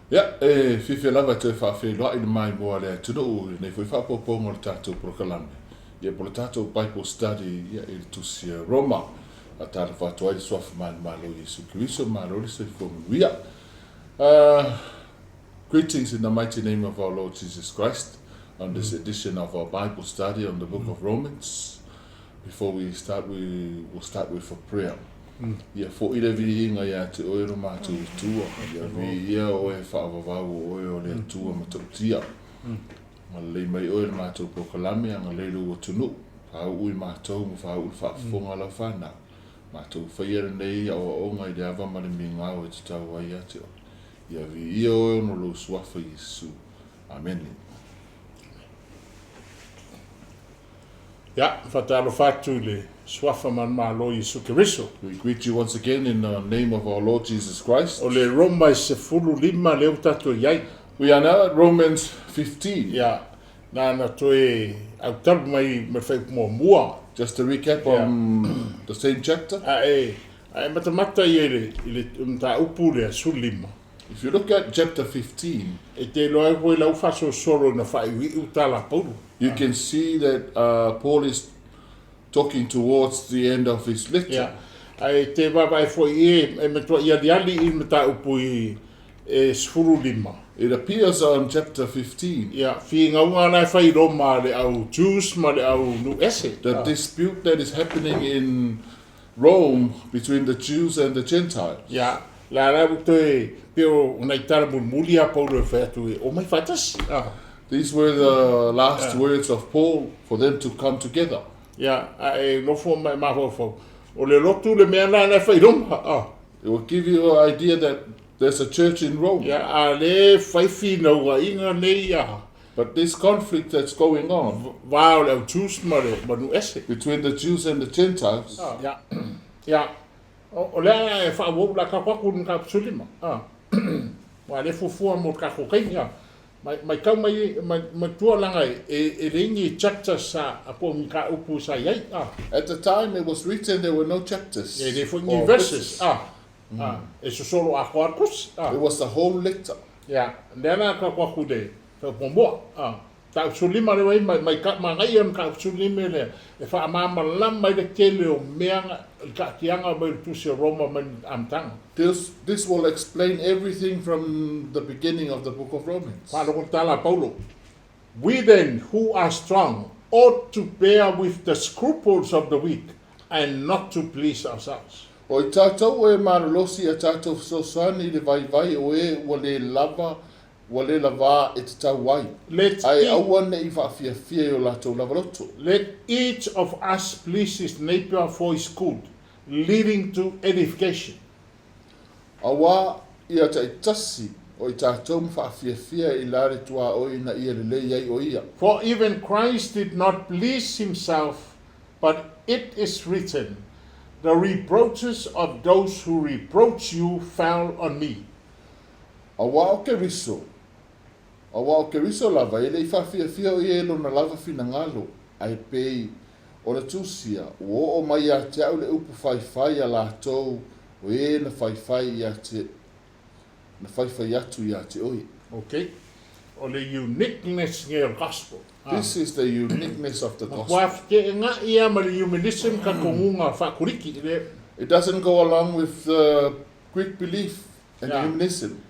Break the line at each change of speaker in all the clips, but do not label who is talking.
Ya, fifi lava te whawhiloa i mai mua lea tunu nei fwy whapoponga le tātou prokalame. Ia po le tātou Bible study ia i tusia Roma. A tāra whātua i swafa mani malo Yesu Kiriso, malo le se whonguia. Greetings in the mighty name of our Lord Jesus Christ on this edition of our Bible study on the book of Romans. Before we start, we will start with a prayer. Ia fo i le vihinga ia te oero mātou i tua. Ia vi ia o e whaavavau o e o le tua matautia. Ma lei mai oe le mātou prokalame anga leiru o tunu. Whau ui mātou mo whau ui whaafonga lau whanau. Mātou whaiere nei o onga i le awa mare mi ngāo e te tau ai ate o. Ia vi ia oe no lo suafa Yesu. Amen.
Ja, whatalo whātu le swafa man malo Yesu Kiriso.
We greet you once again in the name of our Lord Jesus Christ.
O le Roma se fulu lima leo tato iai.
We are now at Romans 15.
Ja, na toe au tabu mai me whai mua.
Just to recap on the same chapter.
Ai matamata i le ta upu le sulima.
If you look at chapter 15,
E te loa koe lau whaso soro na whai utala pauru.
you can see that Paul is talking towards the end of his letter.
Ja, ai te wabai fo e me toa ia diali i me ta upu i sfuru lima.
It appears on chapter 15,
Ja, fi ngaunga nai whai Roma le au Jews ma le au nu ese.
the dispute that is happening in Rome between the Jews and the Gentiles.
Ja, la ra te pero nai tara muli a Paulo e whatu e o mai whatas.
These were the last words of Paul for them to come together.
Ja, ai no fo mai mafo. O le lotu le mea nai whai Roma.
It will give you an idea that there's a church in Rome.
Ja, a le whai whina ua inga nei a.
But this conflict that's going on
Vau le au Jews ma le manu ese.
between the Jews and the Gentiles,
Ja, ja. O lea e whaawau la ka kwaku nga psulima. Wa le fufua mo ka kokenga. Mai kau mai tua langa e ringi chapter sa apo mi ka upu sa iai.
at the time it was written there were no chapters.
E le
or
fungi verses.
verses.
E so solo a kwarkus.
It was the whole letter.
Ja, lea ka kwaku de. Fa pomboa. Ta sulima le wai mai ka mangai am ka sulima le e fa mama lam mai de kele o meanga ka tianga mai tu se Roma man amtang.
This will explain everything from the beginning of the book of Romans.
Palolo tala Paulo. We then, who are strong, ought to bear with the scruples of the weak and not to please ourselves.
O i tātou e maralosi a tātou sosani le vai o e wale lava e te tau wai. Ai awane I whaafiafia o lātou lavaloto.
Let each of us please his neighbor for his good, leading to edification.
Awa ia tai tasi o I tātou mwhaafiafia I lare tua o ina ia lelei ai o ia.
For even Christ did not please himself, but it is written, the reproaches of those who reproach you fell on me.
Awa o ke riso lava ele I whaafiafia o ia elo na lava fina ngalo ai pei o na tusia o mai a te au le upu whai a lātou o e na whai atu I a te oi.
Okay? Or the uniqueness of the gospel.
This is the uniqueness of the gospel. It doesn't go along with the Greek belief and humanism.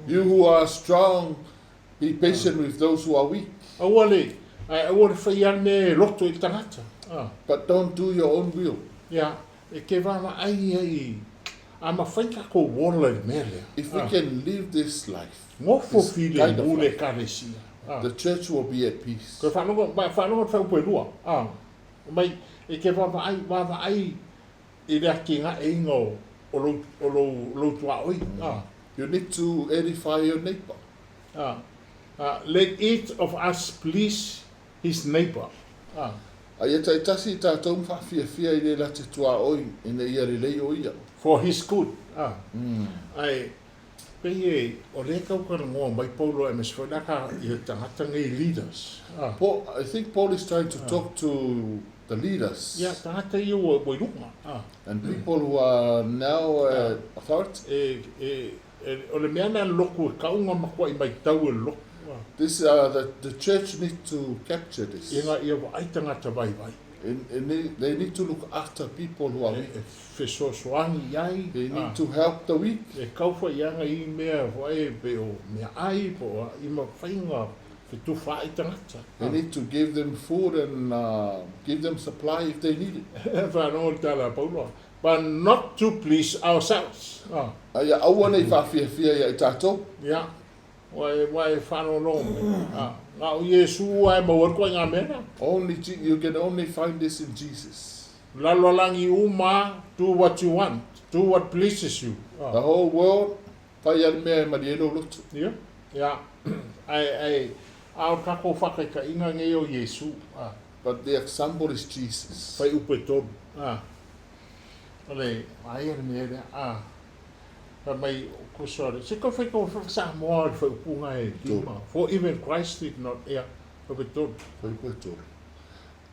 You who are strong, be patient with those who are weak. But don't do your own will. If we can live this life, this kind of life, the church will be at peace. You need to edify your neighbor.
Let each of us please his neighbor.
Ai tai tasi tātou mwhaafiafia I le late tua oi ina ia relei o ia.
For his good. Ai pei o le kaukara ngoa mai Paulo e meswhanaka I tangata ngai leaders.
I think Paul is trying to talk to the leaders,
Ia tangata i o runga.
and people who are now authority.
O le mea na loku e kaunga makua I mai tau e loku.
This the church need to capture this.
Inga ia wa ai tangata vai vai.
And they need to look after people who are weak.
Fesoasoangi iai.
They need to help the weak.
E kauwha ianga I mea vai pe o mea ai po I ma whainga whituwha ai tangata.
They need to give them food and give them supply if they need it.
Whanau tala Paulo. But not to please ourselves.
Ia aua nei whawhiawhia ia I tātou.
Yeah. Wai whanau no. Ngā o Yesu ai mawarkua ngā mena.
You can only find this in Jesus.
Lalolangi uma, do what you want. Do what pleases you.
The whole world, whai al mea marieno lutu.
Yeah. Yeah. Ai au kako whakaika inga nge o Yesu.
But the example is Jesus.
Whai upe tonu. Ole, ai ane mea rea. Mai kusore. Se ko whai ko Samoa whai upunga e lima. For even Christ did not. Yeah. Upe tonu.
Whai koe tōru.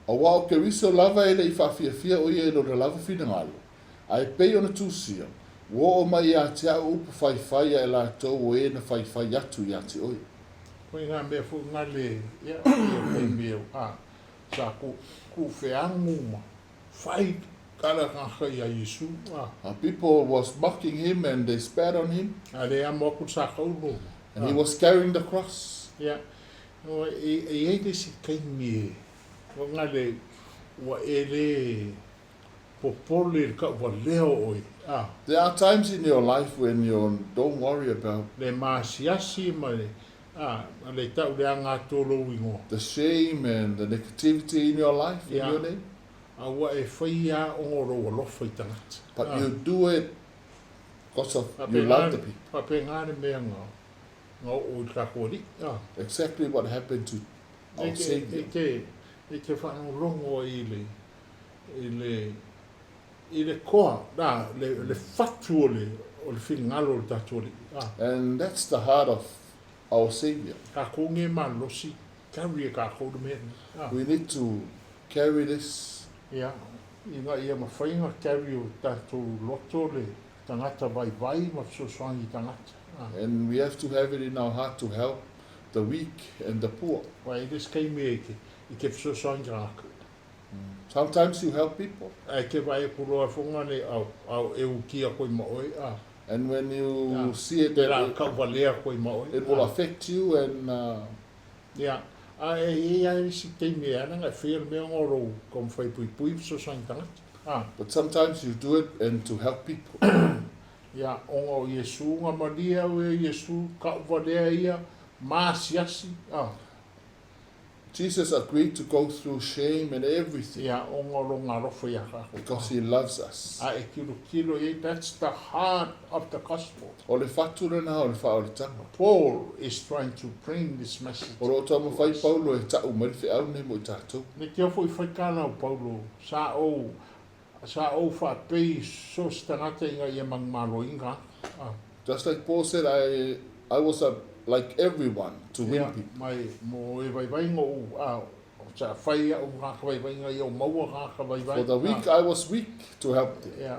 A wao ke wiso lava ele I whawhiawhia o ia e no lava whina ngalo. Ai pei ona tūsia. Wo o mai a te au upu whaiwhai e la tō o e na whaiwhai atu I ate oi.
Koe ngā mea fu ngale. Ia. Ia mea. Sa ku whiangu ma. Whai kala ngaka I a Yesu.
People was mocking him and they spat on him.
Ale a moku sa kaulo.
And he was carrying the cross.
Yeah. No, e si kaingi. Wa ngale wa ele popole ka wa leo oi.
There are times in your life when you don't worry about
Le masiasi ma le le tau le anga tolo wingo.
the shame and the negativity in your life, in
Yeah.
your name.
Wa e whaia ongoro wa lofa I tangata.
But you do it because of you love the people.
Pa pe ngāre mea ngā. Ngā o kakori.
Exactly what happened to our Savior.
E te whanau rongo I le koa, le fatu o le whingalo le tatoli.
And that's the heart of our Savior.
Ka konge ma losi, kari e ka koudu mea.
We need to carry this.
Ia, ia ma whainga kari o tatou loto le tangata vai ma sosoangi tangata.
And we have to have it in our heart to help the weak and the poor.
Wai des kei mea I ke sosoangi rāku.
Sometimes you help people.
Ai ke vai kuroa whunga ne au e ukia koi maoi.
And when you see it,
Te rā kauwalea koi maoi.
it will affect you and
Ia, ai si kei mea nanga whea mea ngoro kom whai pui sosoangi tangata.
but sometimes you do it and to help people.
Ia, onga o Yesu ngā maria o Yesu kauwalea ia maasiasi.
Jesus agreed to go through shame and everything
Ia, onga ronga rofo ia kako.
because he loves us.
A e kilo e, that's the heart of the gospel.
O le whatu rena o le whaoritanga.
Paul is trying to bring this message.
O roto ama whai Paulo e tau mariwhi au ne mo I tātou.
Ne te ofo I whaikana o Paulo, sa o whapei sos tangata inga ia mangmaro inga.
Just like Paul said, I was like everyone to win people.
Mai mo e vai vai ngo sa whai o ngaka vai vai inga ia o maua ngaka vai vai.
For the weak, I was weak to help them.
Yeah.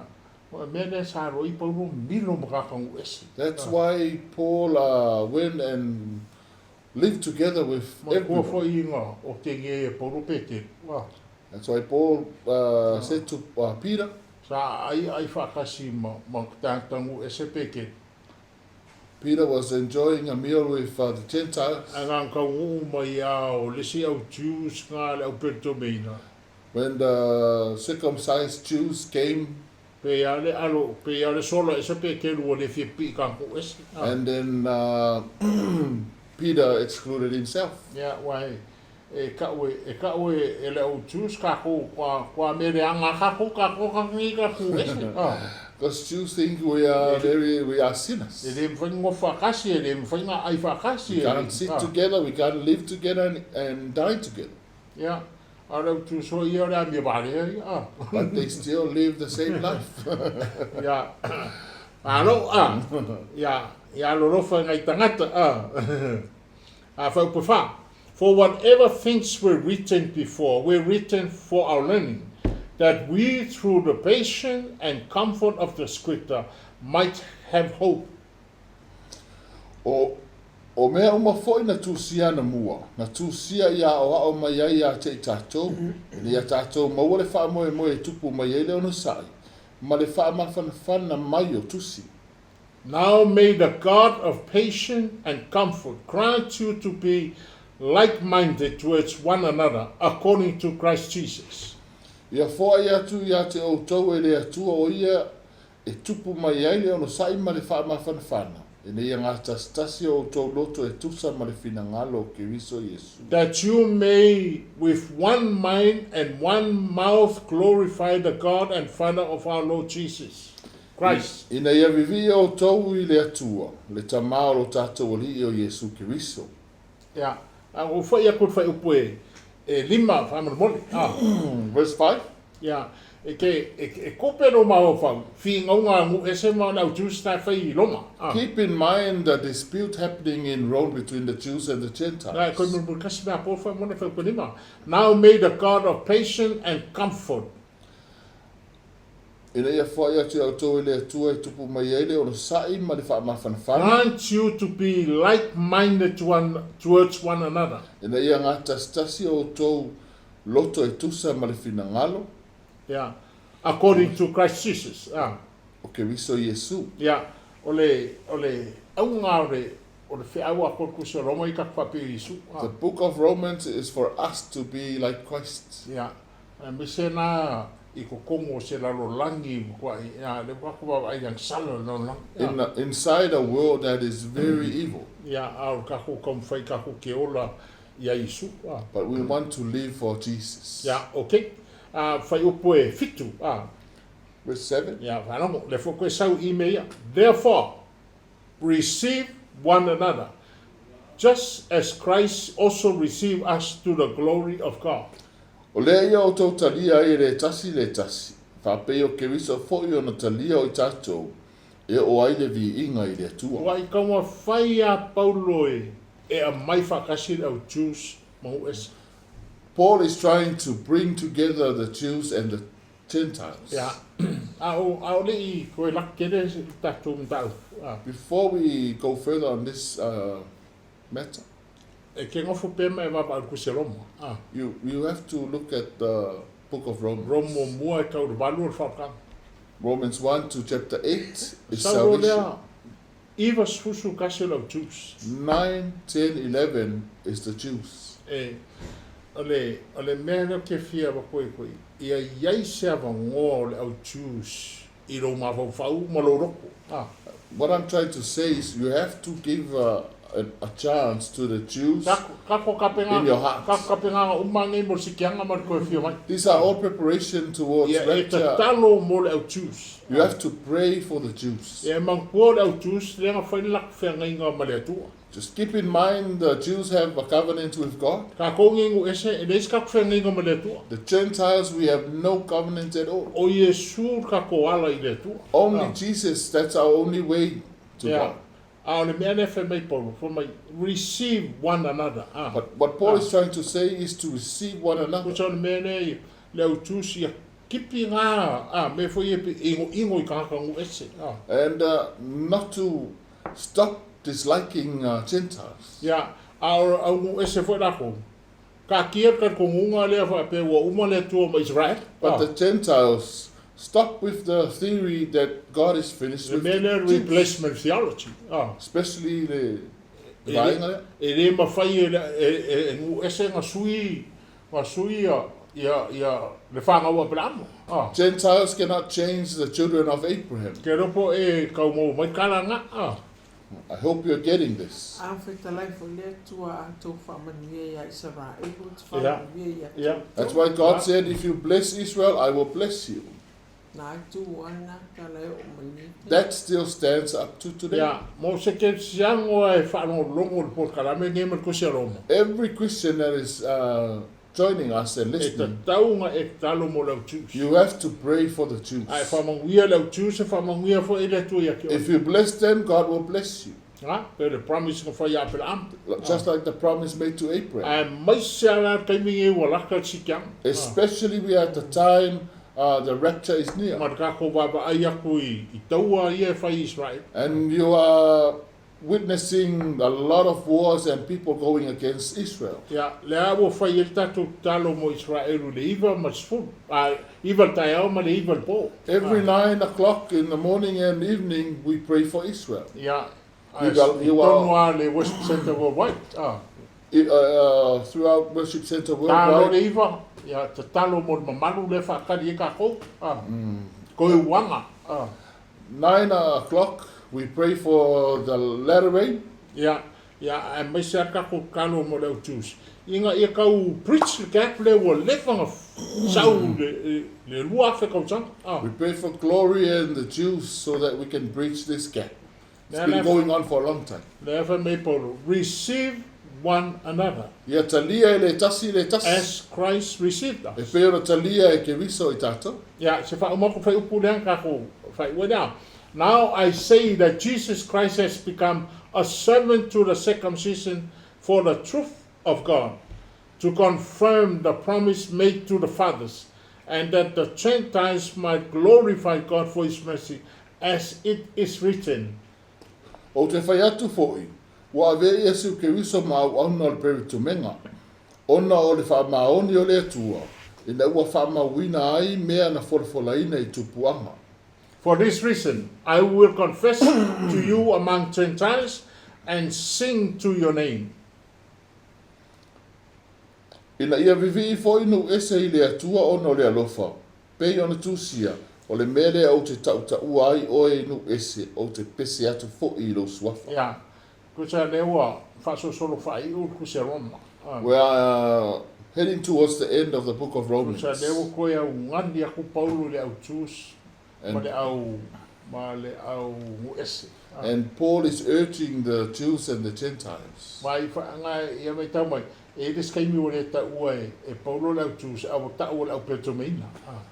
Mene sa roi Paulo milo mkaka ngu esi.
That's why Paul went and lived together with everyone.
Kua inga o te nge Paulo pete.
That's why Paul said to Peter,
Sa ai whakasi ma tātangu ese peke.
Peter was enjoying a meal with the Gentiles.
Angang ka mai au lesi au Jews ngā le au peto meina.
When the circumcised Jews came,
Pe ale sola ese peke lua le whipi ka ko ese.
and then Peter excluded himself.
Ya wai e ka ue e le au Jews ka ko kwa mere anga ka ko ngi ka ko ese.
Because Jews think we are sinners.
E le mwhaingo whakasi, e le mwainga ai whakasi.
We can't sit together, we can't live together and die together.
Yeah. Arau tu so ia rea mi vare.
But they still live the same life.
Ya. Alo, ya lo rofa ngai tangata. A whau pe wha. For whatever things were written before were written for our learning, that we through the patience and comfort of the scripture might have hope.
O mea uma foi na tūsia na mua, na tūsia ia o mai ai a te tātou, ia tātou maua le wha moe moe tupu mai ai leo na sai, ma le wha mawhanawhana mai o tusi.
Now may the God of patience and comfort grant you to be like-minded towards one another according to Christ Jesus.
Ia fōa ia tu ia te o tau e le atua o ia e tupu mai ai leo na sai ma le wha mawhanawhana.
That you may with one mind and one mouth glorify the God and Father of our Lord Jesus Christ.
Ina ia vivia o tau I le atua, le tamao lo Toouta Aloalii o Yesu Kiriso.
Ya, o fai a kut fai upoe lima whamar mole.
Verse 5.
Ya, e kope no mau whau, fi ngaunga ngu ese mau nau Jews na whai loma.
Keep in mind the dispute happening in Rome between the Jews and the Gentiles.
Nā, koe mulu kasi mea po whai mone whai kunima. Now may the God of patience and comfort.
Ina ia whai atu au tau le atua e tupu mai ai leo na sai ma le wha mawhanawhana.
Grant you to be like-minded towards one another.
Ina ia ngata stasi o tau loto e tusa ma le finangalo.
Yeah, according to Christ Jesus.
O Kiriso Yesu.
Yeah, ole aunga ole fe awa ko kuso Roma I ka papi Yesu.
The book of Romans is for us to be like Christ.
Yeah, me se na I ko kongo se la lo langi ko ya le ko ko ai yang salo no lang.
Inside a world that is very evil.
Yeah, au ka ko kom fai ka ko ke ola ya Yesu.
But we want to live for Jesus.
Yeah, okay. Fai upoe fitu.
Verse 7.
Yeah, whanongo, le foko e sau I mea. Therefore, receive one another, just as Christ also received us to the glory of God.
O lea ia o tau talia I le tasi. Whapei o Kiriso foi o na talia o I tātou. E o ai le vi inga I le atua.
Wa I kaunga whai a Paulo e a mai whakasi au Jews mahu esa.
Paul is trying to bring together the Jews and the Gentiles.
Yeah. Au le I koe lak kere tātou mtau.
Before we go further on this matter,
E ke ngofo pema e wapa al kuse Roma.
you have to look at the book of Romans.
Romo mua e kau walu al whapakang.
Romans 1 to chapter 8 is
Sauro
salvation.
lea, iwa susu kasi lau Jews.
9, 10, 11 is the Jews.
Ole mea na ke fia wa koe koe. Ia iai se ava ngō le au Jews. I rau mawau whau maloroko.
What I'm trying to say is you have to give a chance to the Jews in your heart.
Kako kapenga umangi mo sikianga mar koe fia mai.
These are all preparation towards
Ia e
rapture.
tatalo mo le au Jews.
You have to pray for the Jews.
Ia mangkua le au Jews lenga whai lak whea ngai ngā male atua.
Just keep in mind the Jews have a covenant with God.
Ka kongi ngu ese e leis kak whea ngai ngā male atua.
The Gentiles, we have no covenant at all.
O Yesu ka koala I le atua.
Only Jesus, that's our only way to God.
Le mea ne whai mai Paulo, for mai receive one another.
But what Paul is trying to say is to receive one another.
Kusa le mea ne le au Jews ia kipi ngā, me fo iepe ingo I ka haka ngu ese.
And not to stop disliking Gentiles.
Ia, au ngu ese fo rako. Ka kia ka kongunga lea wha pe ua uma le tua ma Israel.
But the Gentiles stop with the theory that God is finished
Le
with
mea ne
the Jews.
replacement theology.
Especially the vaenga.
E re mawhai e ngu ese ngā sui ia le whangaua pelamo.
Gentiles cannot change the children of Abraham.
Ke ropo e kau mō mai karanga.
I hope you're getting this. That's why God said, if you bless Israel, I will bless you. That still stands up to today. Every Christian that is joining us and listening, you have to pray for the Jews. If you bless them, God will bless you.
Pe le promise ng faya Abraham.
Just like the promise made to Abraham.
May siya kami wala ka sikyang.
Especially we are at the time the rapture is near.
Marka ko baba ayaku itawa ia fa Israel.
And you are witnessing a lot of wars and people going against Israel.
Ya, le abo fa tatu talo mo Israel le iva masfu. Iva tayo ma le iva po.
Every 9 o'clock in the morning and evening we pray for Israel.
Ya.
You are
le West Center worldwide.
Throughout Worship Center
Talo
worldwide.
le iva. Ya, te talo mo mamalu le fa kali ka ko. Ko wanga.
9 o'clock we pray for the latter rain.
Ya, mai siya ka ko kalo mo le utus. Inga ia kau preach le ka le wo le fanga sau le lua fe ko sang.
We pray for glory and the Jews so that we can bridge this gap. It's been going on for a long time.
Le fa me polo. Receive one another.
Ia talia le tasi.
As Christ received
E
us.
pēra talia e ke riso i tātou.
Ya, se fa umako fa upu le ka ko fa wena. Now I say that Jesus Christ has become a servant to the circumcision for the truth of God, to confirm the promise made to the fathers, and that the Gentiles might glorify God for his mercy, as it is written.
O te whai atu fōi, wa ave Iesu ke riso mau auna o le peritumenga. Ona o le wha maoni o le atua, ina ua wha mawina ai mea na forfolaina i tupuanga.
For this reason, I will confess to you among Gentiles and sing to your name.
Ina ia vivi fōi nu ese i le atua ona o le alofa, pei ona tūsia, o le mele au te Toouta Aloalii oe nu ese o te pese atu fōi i lo suafa.
Ya, kusa lewa faso solo fai ul kusa Roma.
We are heading towards the end of the book of Romans.
Kusa lewa koe au ngandi aku Paulo le au tus.
And Paul is urging the Jews and the Gentiles.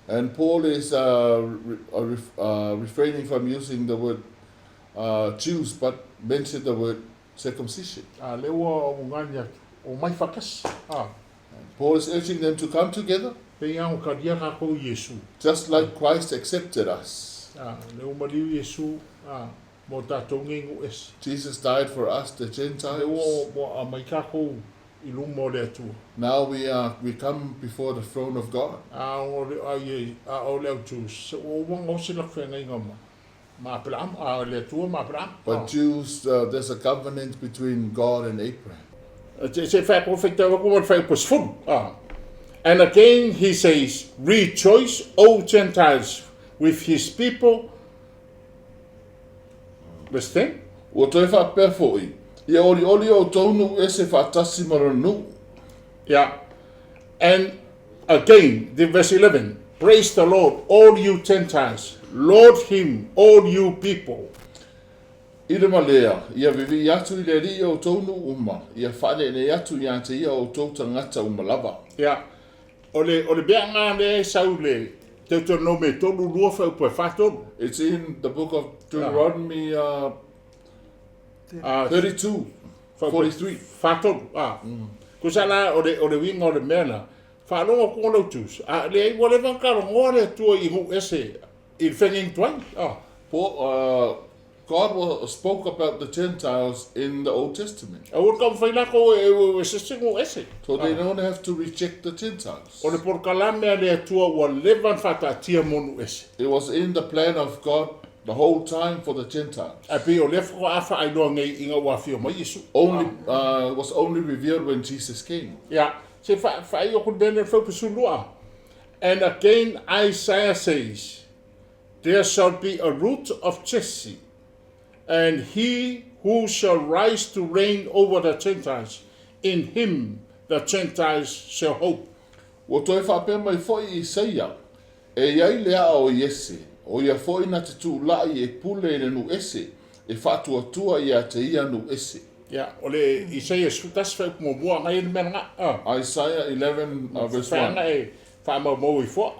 And Paul is refraining from using the word Jews, but mentioned the word circumcision. Paul is urging them to come together, just like Christ accepted us. Jesus died for us, the Gentiles. Now we come before the throne of God. But Jews, there's a covenant between God and Abraham.
And again he says, rejoice, O Gentiles, with his people. Verse 10.
O toi whapea fōi, ia oli o tonu e se whatasi maranu.
Yeah. And again, the verse 11, praise the Lord, all you Gentiles, Lord him, all you people.
Ira malea, ia vivi atu i le ri o tonu uma, ia whane ne atu ia te ia o tō tangata umalava.
Yeah. Ole bea ngā le sau le Deuteronome tolu lua whau pue whatonu.
It's in the book of Deuteronomy 32, 43.
Whatonu. Kusala ole winga ole mena. Whanonga kōna utus. Le ei whatever karo ngore tua I ngu ese I whenging tuai.
God spoke about the Gentiles in the Old Testament.
So
they don't have to reject the Gentiles. It was in the plan of God the whole time for the Gentiles. It was only revealed when Jesus came.
Yeah. And again Isaiah says, there shall be a root of Jesse, and he who shall rise to reign over the Gentiles, in him the Gentiles shall hope.
O toi whapea mai foi Isaia, e iai lea o Iese, o ia foi na te tūlai e pule ne nu ese, e whatua tua ia te ia nu ese.
Yeah, ole Isaiah sutas fa mo mo ngai men nga.
Isaiah 11 verse 1.
Fa mo mo fo.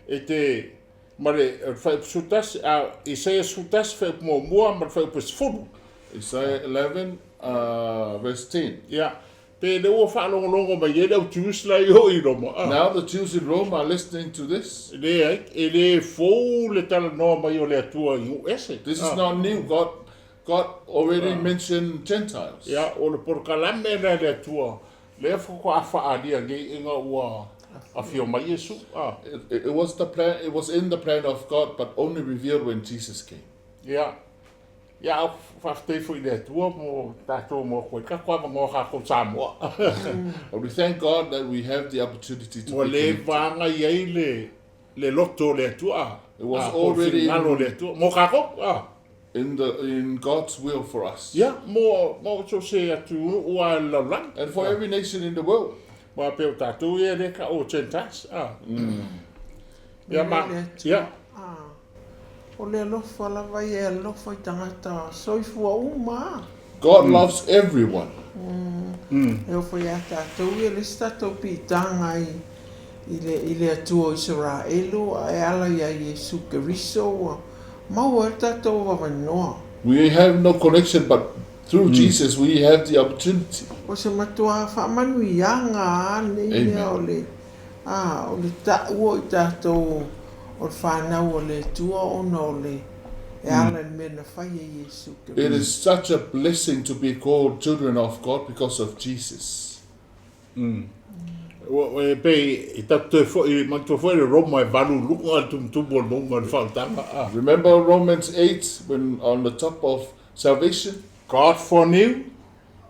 Ete mare fa sutas Isaiah sutas fa mo mo ma fa pus fu.
Isaiah 11, verse 10.
Ia. Pe le ua whaalongolongo mai e lau Jews la i hoi Roma.
Now the Jews in Rome are listening to this.
Le ai, e le fou le tala noa mai o le atua i ese.
This is not new. God already mentioned Gentiles.
Ia, o le porkalame le atua. Le foko a whaalia nge inga ua a fio mai Yesu.
It was the plan. It was in the plan of God, but only revealed when Jesus came.
Ia. Ia, au whaftei fo i le atua mo tātou mo koe. Ka koa mangoa kako Samoa.
But we thank God that we have the opportunity to
Mo
be
le
connected.
vanga iai le loto le atua.
It was already
ngalo le atua. Mo kako?
in God's will for us.
Ia, mo so se atu ua laulang.
And for every nation in the world.
Ma peo tātou e le ka o Gentiles. Ia, ma. Ia.
O le alofa lava i e alofa i tangata soifua uma.
God loves everyone.
E o fai a tātou e le statou pi tanga i le atua Israelu a e ala i a Yesu Keriso. Maua e tātou wawanoa.
We have no connection, but through Jesus we have the opportunity.
O se matua whaamanu i anga ane ia o le ta'ua i tātou o le whanau o le tua ona o le e ala ni mena whai e Yesu Keriso.
It is such a blessing to be called children of God because of Jesus.
O e pe i tātou e fo i mantua fo i le Roma e valu luka al tumtubo al monga al whautanga.
Remember Romans 8 when on the top of salvation?
God foreknew,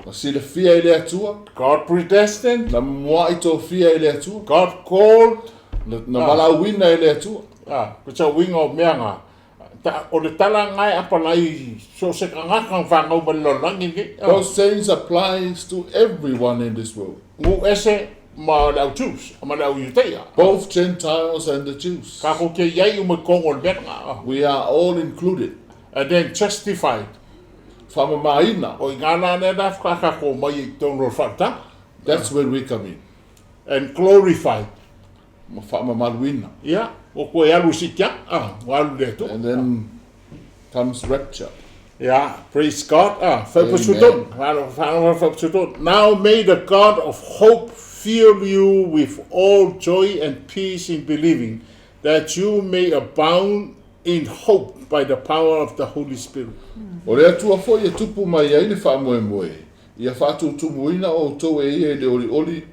O si le fia i le atua,
God predestined,
na mua i tō fia i le atua,
God called.
na walauina i le atua.
Ko tau winga o meanga. O le tala ngai apalai so se ka ngakang whangau malilolangi ni.
Those things applies to everyone in this world.
Ngu ese ma lau Jews, ma lau Judea.
Both Gentiles and the Jews.
Ka ko ke iai ume kongo le meanga.
We are all included.
And then justified.
Whamamaina.
O i ngana ne na whakako mai i tono whata.
That's when we come in.
And glorified.
Whamamaluina.
Yeah. O koe alu sikia. Walu le tu.
And then comes rapture.
Yeah, praise God. Now may the God of hope fill you with all joy and peace in believing, that you may abound in hope by the power of the Holy Spirit.
O rea tua fo ia tupu mai ai le wha moe moe. Ia whātu tumuina o tau e ia le oli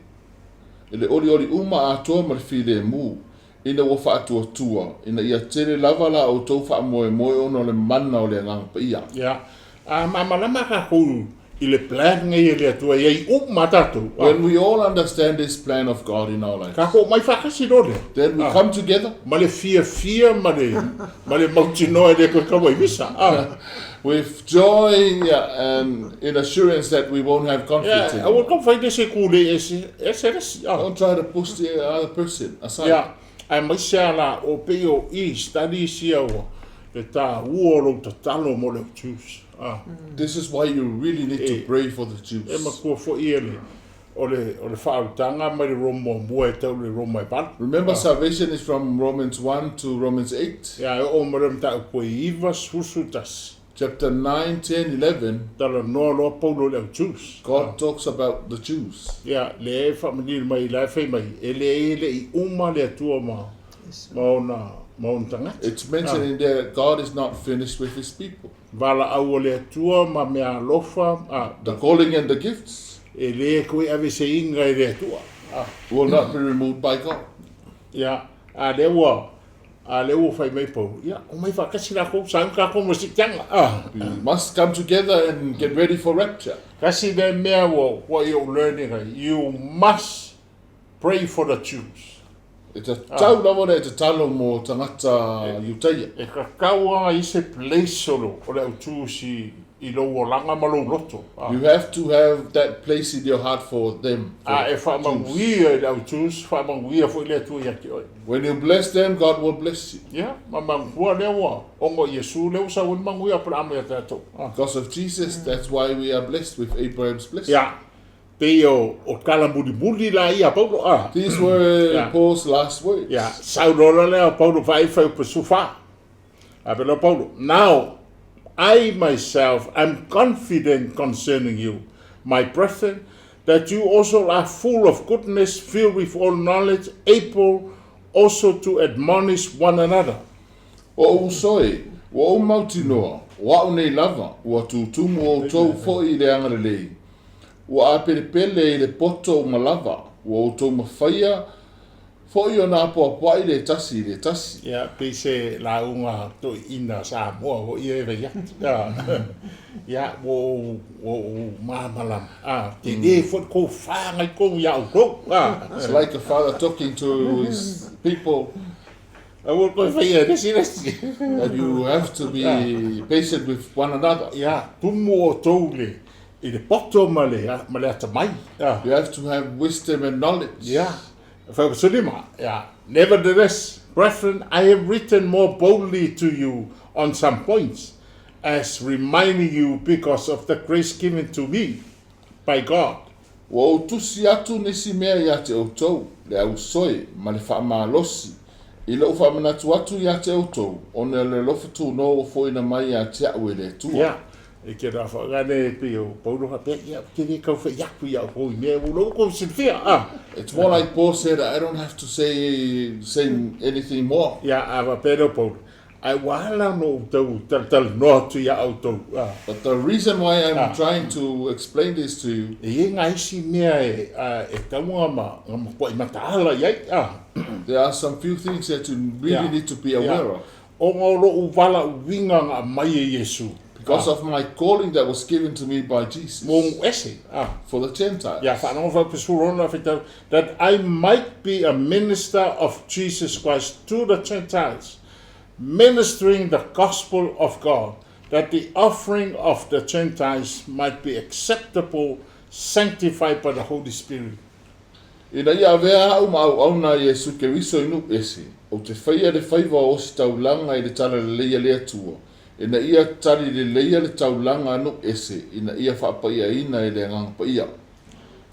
oli uma a toa ma le while mu. Ina wa whātua tua. Ina ia tere lavala o tau wha moe moe ono le mana o le ngangpa ia.
Yeah. Malama ka kou i le plan ngai le atua iai uma tatu.
When we all understand this plan of God in our lives,
Ka kou mai whakasi role.
then we come together
Ma le fia ma le mautinoa le koe kawa i misa.
with joy and in assurance that we won't have conflict.
Yeah, I will come find this kule ese.
Don't try to push the other person aside.
Yeah, ai mai sea la o pe o I study sia o le ta uoro ta talo mo le Jews.
This is why you really need to pray for the
E ma
Jews.
kua fo I ele o le whautanga mai le Roma mua e tau le Roma e pal.
Remember, salvation is from Romans 1 to Romans 8.
Yeah, o maram ta koe iwa susutas.
Chapter 9, 10, 11,
Tala noa loa paulo le Jews.
God talks about the Jews.
Yeah, le e whamanil mai lai whai mai. E le I uma le atua ma ona tanga.
It's mentioned in there that God is not finished with his people.
Vala au le atua ma mea lofa.
The calling and the gifts
E le koe ave se inga I le atua.
will not be removed by God.
Yeah, a le ua whai mai pau. Yeah, o mai whakasi la kou sang ka kou masitanga.
We must come together and get ready for rapture.
Kasi le mea what you're learning, you must pray for the Jews.
It's a tau lawa it's a talo mo tangata Utaia.
E ka kaua I se place solo o le utu si I lo o langa malo loto.
You have to have that place in your heart for them. for
E whamanguia I le utus, whamanguia fo I le atu iaki oi.
When you bless them, God will bless you.
Yeah, mamangua le ua. Ongo Yesu le usa wun manguia pala amu ya tato.
Because of Jesus, that's why we are blessed with Abraham's blessing.
Yeah, pe o kala muli la ia paulo.
These were
Yeah.
Paul's last words.
Yeah, saurola le Paulo vai foi pro sofá. Abelo Paulo. Now I myself am confident concerning you, my brethren, that you also are full of goodness, filled with all knowledge, able also to admonish one another.
O usoi, wa o mauti noa, wa o nei lava, wa tutumu o tau fo I le angarelei. Wa apelepele I le poto o malava, wa o tau mawhaia, fo I o nā poa I le tasi, le tasi.
Ya, pese la unga to ina Samoa, wo I e vei ya, wo mamalam. Te e fo ko whangai ko ya o ko.
It's like a father talking to his people.
I will go for you.
That you have to be patient with one another.
Yeah, tumu o tole. I le poto male ata mai.
You have to have wisdom and knowledge.
Yeah. Yeah. Nevertheless, brethren, I have written more boldly to you on some points, as reminding you because of the grace given to me by God.
Wa o tusi atu nisi mea ia te outou, le au soe, ma le whaamalosi. I le ufa manatu atu ia te outou, o ne le lofutu no o fo ina mai ia te au e le tua.
Yeah. E ke rā whakane pe o paulo ha pe ia ke re kau whaiaku ia o hoi mea ulo ko sinwhia.
It's more like Paul said, I don't have to say anything more.
Ia awa pero paulo. Ai wala no tau tal no tu ia au tau.
But the reason why I'm trying to explain this to you,
E ngai si mea e taunga ma po I mataala iai.
there are some few things that you really need to be aware of.
O ngoro u wala winga nga mai e Yesu.
Because of my calling that was given to me by Jesus
Mong ese.
for the Gentiles.
Ja, whanonga pesurona whitau, that I might be a minister of Jesus Christ to the Gentiles, ministering the gospel of God, that the offering of the Gentiles might be acceptable, sanctified by the Holy Spirit.
Ina ia vea au auna Yesu ke wiso inu ese, o te whaia le whaiva o si taulanga I le tala le leia lea tua. Ina ia tari le leia le taulanga anu ese, ina ia whaapaia ina le ngang paia.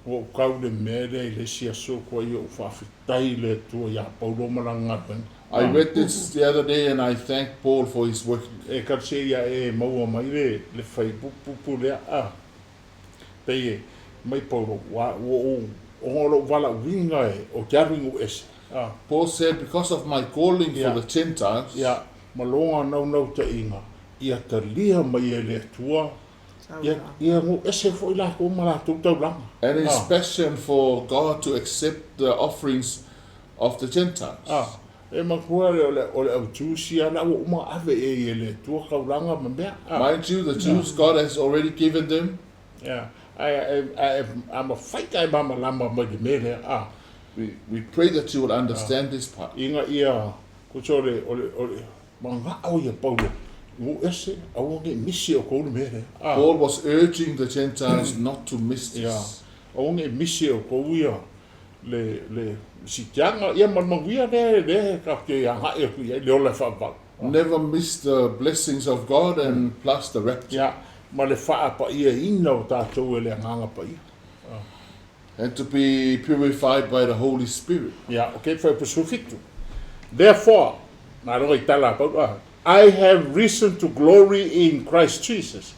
O kau le mere I le sia so kwa I o whawhitai le tua ia paulo maranga pen.
I read this the other day and I thank Paul for his work.
E karse ia e maua mai le whai pupu lea Pei mai paulo o ngoro wala winga o kiaringu ese.
Paul said, because of my calling for the Gentiles,
Ia malonga nau te inga. Ia te lia mai e le tua. Ia ngu ese fo ila ko mara tu taulanga.
and his passion for God to accept the offerings of the Gentiles.
E makua le au tusia na o ma ave e le tua kaulanga mambea.
Mind you, the Jews, God has already given them.
Yeah. I'm a fight I mama lama mai mele.
We pray that you will understand this part.
Inga ia ko chore ole manga au ia paulo. Ngu ese au nge misi o ko mele.
Paul was urging the Gentiles not to miss this.
Yeah. Au nge misi o ko ia le si tianga ia manmanguia le ka ke ia ha e ku ia le ola fa ba.
Never miss the blessings of God and plus the rapture.
Yeah. Ma le fa pa ia ina o tātou e le nganga pa ia.
And to be purified by the Holy Spirit.
Yeah, okay, for Pacific. Therefore, I have reason to glory in Christ Jesus,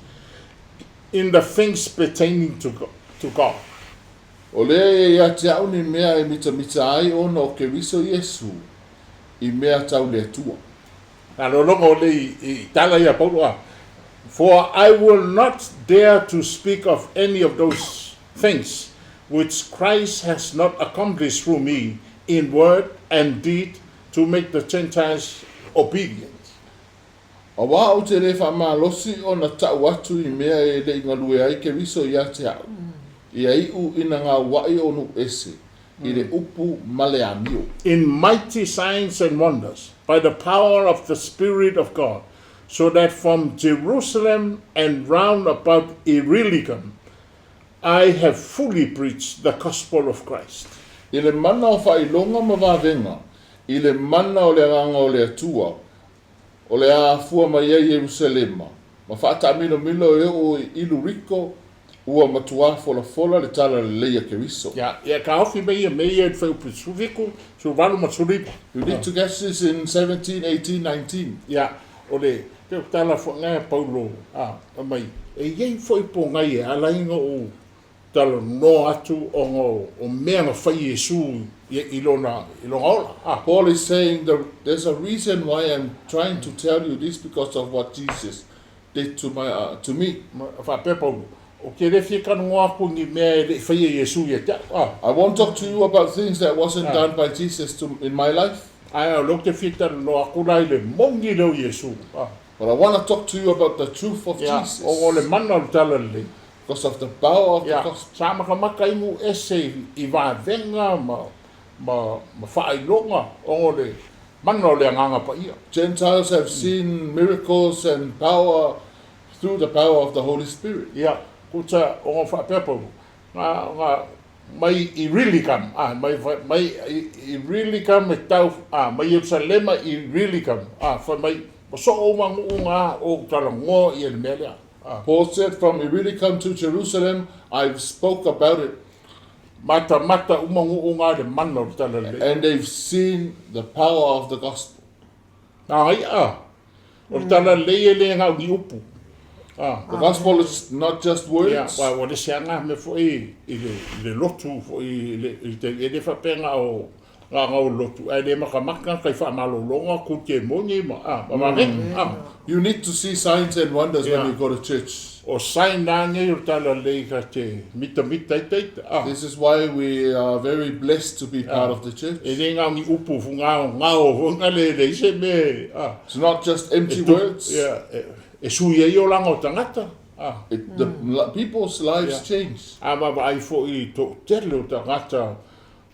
in the things pertaining to God.
O lea ia te au ni mea e mita ai ona o ke riso Yesu I mea tau le tua.
For I will not dare to speak of any of those things which Christ has not accomplished through me in word and deed to make the Gentiles obedient.
A wā o te re whamalosi o na tau atu I mea e le ingalue ai ke riso ia te au. Ia iu ina ngā wai o nu ese, I le upu male amio.
In mighty signs and wonders, by the power of the Spirit of God, so that from Jerusalem and round about Illyricum, I have fully preached the gospel of Christ.
I le mana o whailonga ma wawenga, I le mana o le ranga o le atua, o le afua mai e Jerusalema, ma whaata milo e o Illyriko, ua matua fola le tala le leia ke riso.
Ja, ka hofi mei e whau Pacifico, so walu maturipa.
You need to catch this in 17, 18, 19.
Ja, o le Ke tala fo ngai Paulo mai e yei foi po ngai e alainga o tala no atu o mea nga fai Yesu ilona ola.
Paul is saying there's a reason why I'm trying to tell you this because of what Jesus did to me.
Fa pe Paulo o ke le fie kanu ngā pungi mea le fai Yesu ye ta.
I won't talk to you about things that wasn't done by Jesus in my life.
Ai lo te fie tala no akula le mongi leo Yesu.
But I want to talk to you about the truth of Jesus.
O le mana o tala le.
Because of the power of the gospel.
Sa makamaka imu ese I va venga ma whailonga o le mana o le anganga pa ia.
Gentiles have seen miracles and power through the power of the Holy Spirit.
Ia, kuta o ngā whapepa ngā mai I really come, mai I really come e tau, mai Yerusalema I really come, wha mai so o mangu ngā o tala ngō I le mea lea.
Paul said, from we really come to Jerusalem, I've spoke about it.
Mata umangu ngā le mana o tala le.
And they've seen the power of the gospel.
Ai o tala le ngā ui upu.
The gospel is not just words.
Ia, wa le seanga me fo I le lotu fo I te whapenga o ngā lotu. Ai le makamaka kai whamalolonga ku te moni ma.
You need to see signs and wonders when you go to church.
O sign nānge o tala le ka te mita teita.
This is why we are very blessed to be part of the church.
E le ngā ngi upu fu ngā le se me.
It's not just empty words.
E sui e o langa o tangata.
The people's lives change.
Ma ai fo I to tele o tangata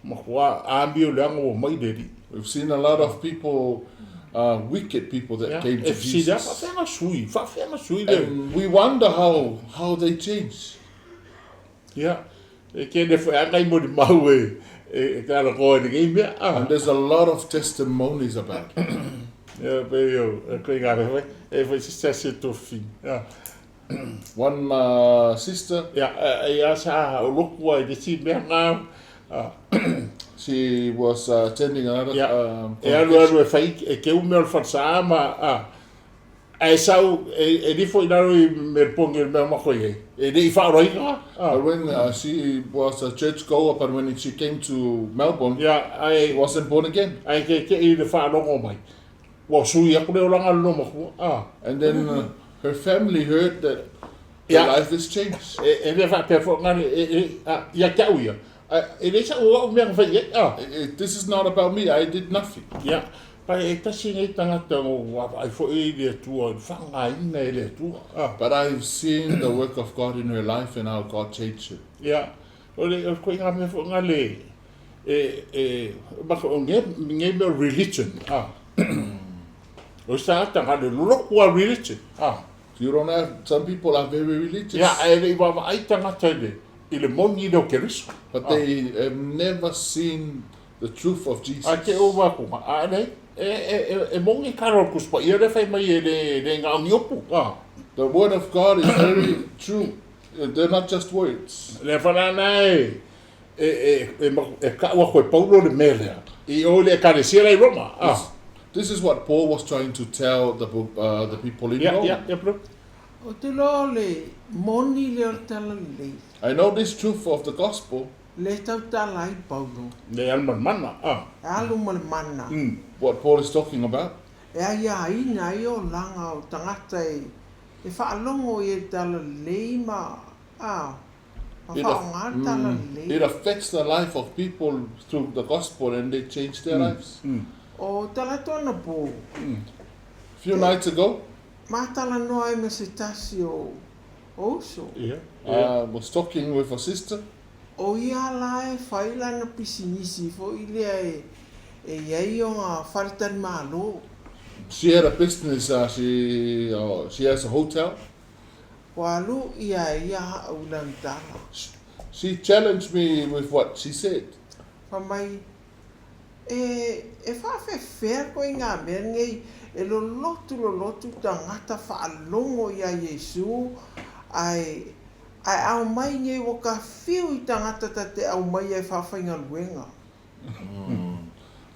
ma kua ambi o leanga o maideri.
We've seen a lot of people, wicked people that came to Jesus. And we wonder how they change.
Yeah. And there's
a lot of testimonies about it. One sister, she was attending another but when she was a church goer, but when she came to Melbourne, she wasn't born again. And then her family heard that her life has changed. This is not about me, I did nothing. But I've seen the work of God in her life and how God changed her.
Religion.
You don't have, some people are very religious. But they have never seen the truth of Jesus. The word of God is very true. They're not just words. This is what Paul was trying to tell the people in Rome. I know this truth of the gospel. What Paul is talking about. It affects the life of people through the gospel and they change their lives. A few nights ago, I was talking with a sister. She had a business, she has a hotel. She challenged me with what she said.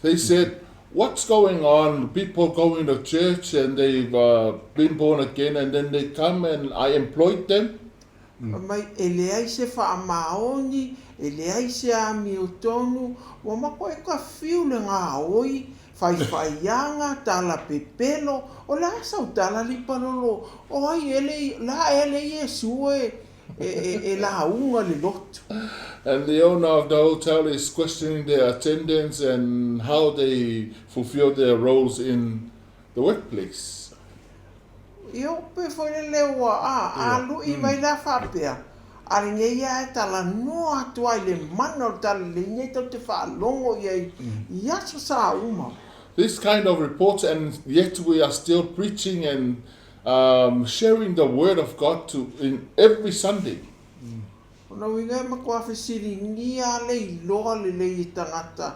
They said, what's going on? People going to church and they've been born again, and then they come and I employed them.
Mai ele ai se whaamaoni, ele ai se ami o tonu, wa mako e ka fiu le ngā oi, whaianga, tala pepelo, o la sau tala li Palolo, o ai ele Yesu e la unga le lotu.
And the owner of the hotel is questioning their attendance and how they fulfill their roles in the workplace.
Io pe foi lewa alu I vai la whapea. Ari nge ia e tala noa atu ai le mana o tala le nge tau te whaalongo iai iaso sa uma.
This kind of reports, and yet we are still preaching and sharing the word of God in every Sunday.
Ona winga makua whisiri ngia le iloa le I tangata.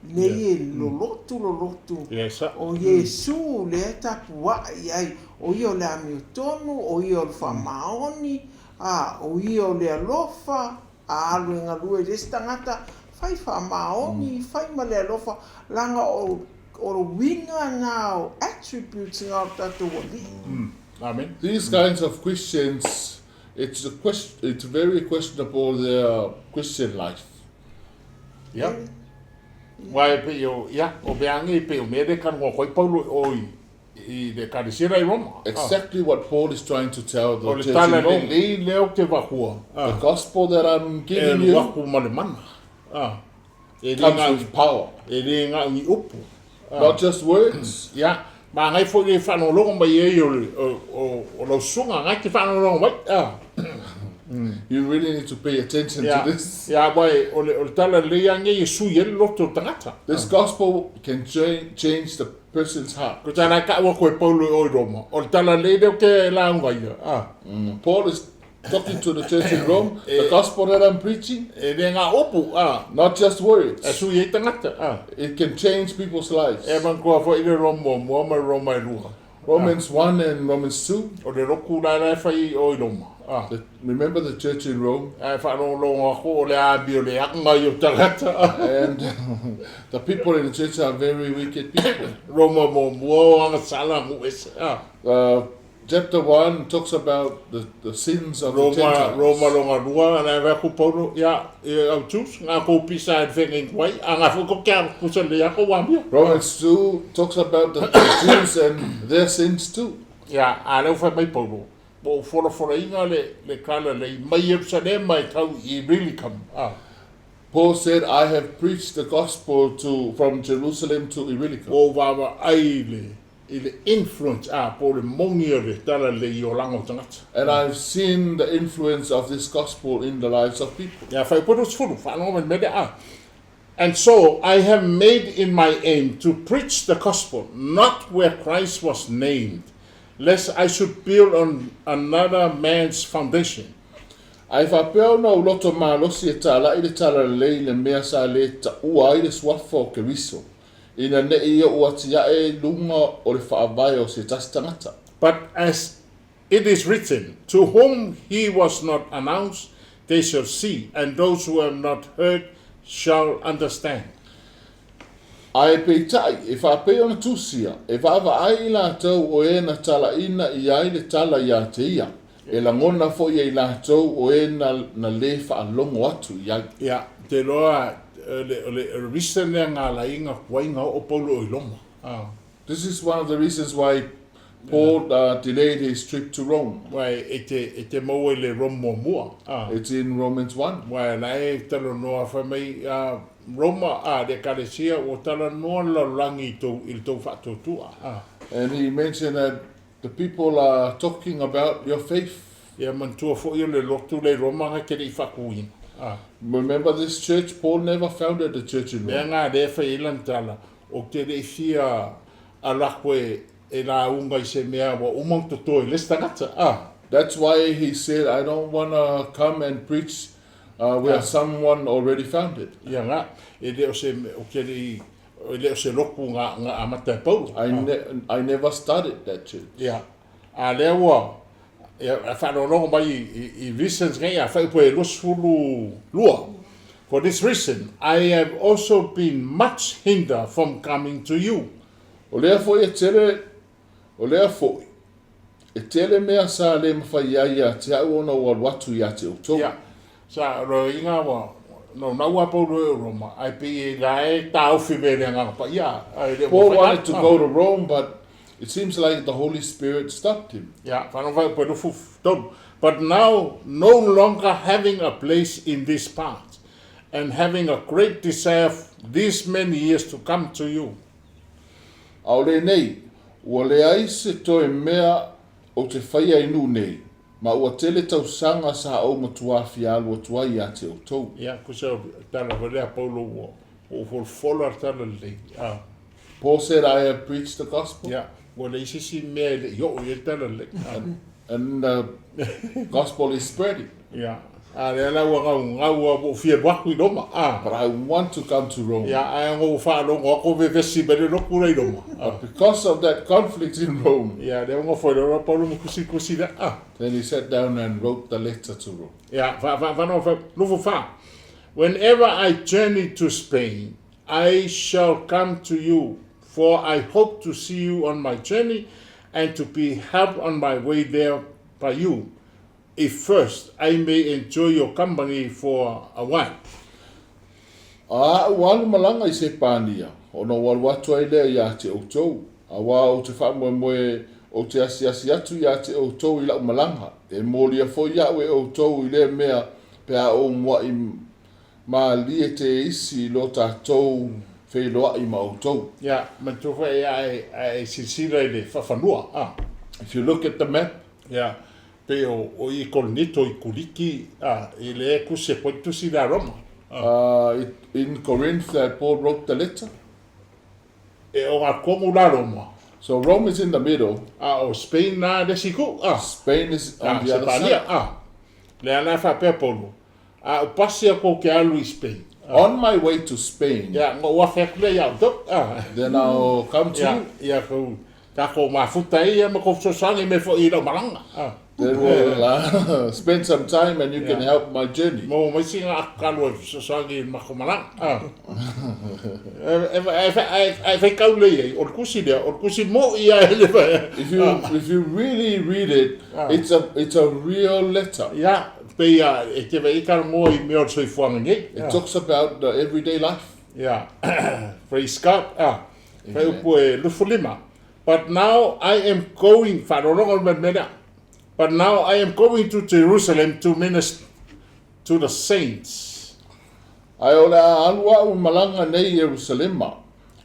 Nei lo lotu.
Yes,
O Yesu le tapua iai. O io le ami o tonu, o io le whamaoni, o io le alofa, alu inga lue le stangata, fai whamaoni, fai ma le alofa, langa o winga na o attributes ngā o tatu wali.
Amen.
These kinds of Christians, it's very questionable their Christian life.
Yeah. Wai pe yo, o beangi pe o mere kan ko koi Paulo oi.
Exactly what Paul is trying to tell the church in Rome. The gospel that I'm giving you comes with power, not just words. You really need to pay attention to this. This gospel can change the person's heart. Paul is talking to the church in Rome. The gospel that I'm preaching, not just words. It can change people's lives. Romans 1 and Romans 2. Remember the church in Rome? And the people in the church are very wicked people. Chapter 1 talks about the sins of the Gentiles. Romans 2 talks about the Jews and their sins too. Paul said, I have preached the gospel from Jerusalem to Illyricum. And I've seen the influence of this gospel in the lives of people. And so I have made in my aim to preach the gospel, not where Christ was named, lest I should build on another man's foundation. Ai whapea no loto malosi e tala I le tala lei le mea sa le ta ua I le swafo o ke riso. Ina ne ia ua tia e lunga o le whaavai o se tastangata. But as it is written, to whom he was not announced, they shall see, and those who have not heard shall understand. Ai peitai, e whapea ona tusia, e whaava ai la tau o e na tala ina I ai le tala ia te ia. E la ngona fo I la tau o e na le whaalongo atu ia. Ia, te loa le reason ngā la inga wainga o Paulo I loma. This is one of the reasons why Paul delayed his trip to Rome. Wai e te mau e le Rome mua. It's in Romans 1. Wai la e talo noa whamei Roma de Kalesia o tala noa la rangi il tau whatotua. And he mentioned that the people are talking about your faith. Remember this church? Paul never founded the church in Rome. That's why he said, I don't want to come and preach where someone already founded. I never started that church.
For this reason, I have also been much hindered from coming to you.
O lea foi e tele mea sa le mawhai ia te au ona watu ia te utou.
Yeah. Sa ro inga wa no na wa po Roma. I be lai tau fi vele nga pa ia.
Paul wanted to go to Rome, but it seems like the Holy Spirit stopped him.
Yeah, but now no longer having a place in this part and having a great desire these many years to come to you.
Au le nei, ua le ai se toe mea o te whaia inu nei, ma ua tele tausanga sa au matua fialu o tuai a te utou.
Yeah, kusa tala valea Paulo o follow tala le.
Paul said, I have preached the gospel.
Yeah, well le sisi mea le yo ye tala le.
And the gospel is spreading.
Yeah. Le la wa ngau bo fie waku doma.
But I want to come to Rome.
Yeah, I ngo fa lo ngo ko ve vesi be lo ku re doma.
Because of that conflict in Rome.
Yeah, le ngo fo lo Paulo mo kusi da.
Then he sat down and wrote the letter to Rome.
Yeah, whenever I journey to Spain, I shall come to you, for I hope to see you on my journey and to be helped on my way there by you, if first I may enjoy your company for a while.
Walu malanga I se pānia, o no walu atu ai lea ia te outou, a wā o te whamoe o te asiasi atu ia te outou I lau malanga, e mōli a fo ia we outou I lea mea pea o mwa I ma lie te isi lo tātou whailoa I ma outou.
Yeah, matufa ai silsila I le whawhanua.
If you look at the map,
yeah, pe o I kolonito I kuliki, I le kuse poitu si la Roma.
In Corinth that Paul wrote the letter.
E o a komu la Roma.
So Rome is in the middle.
O Spain na de siku.
Spain is on the other side.
Le ana fa pe Paulo. O pasi a ko ke alu I Spain.
On my way to Spain.
Yeah, ngo wa fek le ya dok.
Then I'll come to you.
Yeah, ko ka ko mafuta ia ma ko so sangi me fo I lo maranga.
Then we'll spend some time and you can help my journey.
Mo mai singa kalu so sangi ma ko maranga. If
you really read it, it's a real letter.
Yeah, it
talks about the everyday life.
Yeah, praise God. But now I am going. But now I am going to Jerusalem to minister to the saints.
Ai o la alua o malanga nei Jerusalema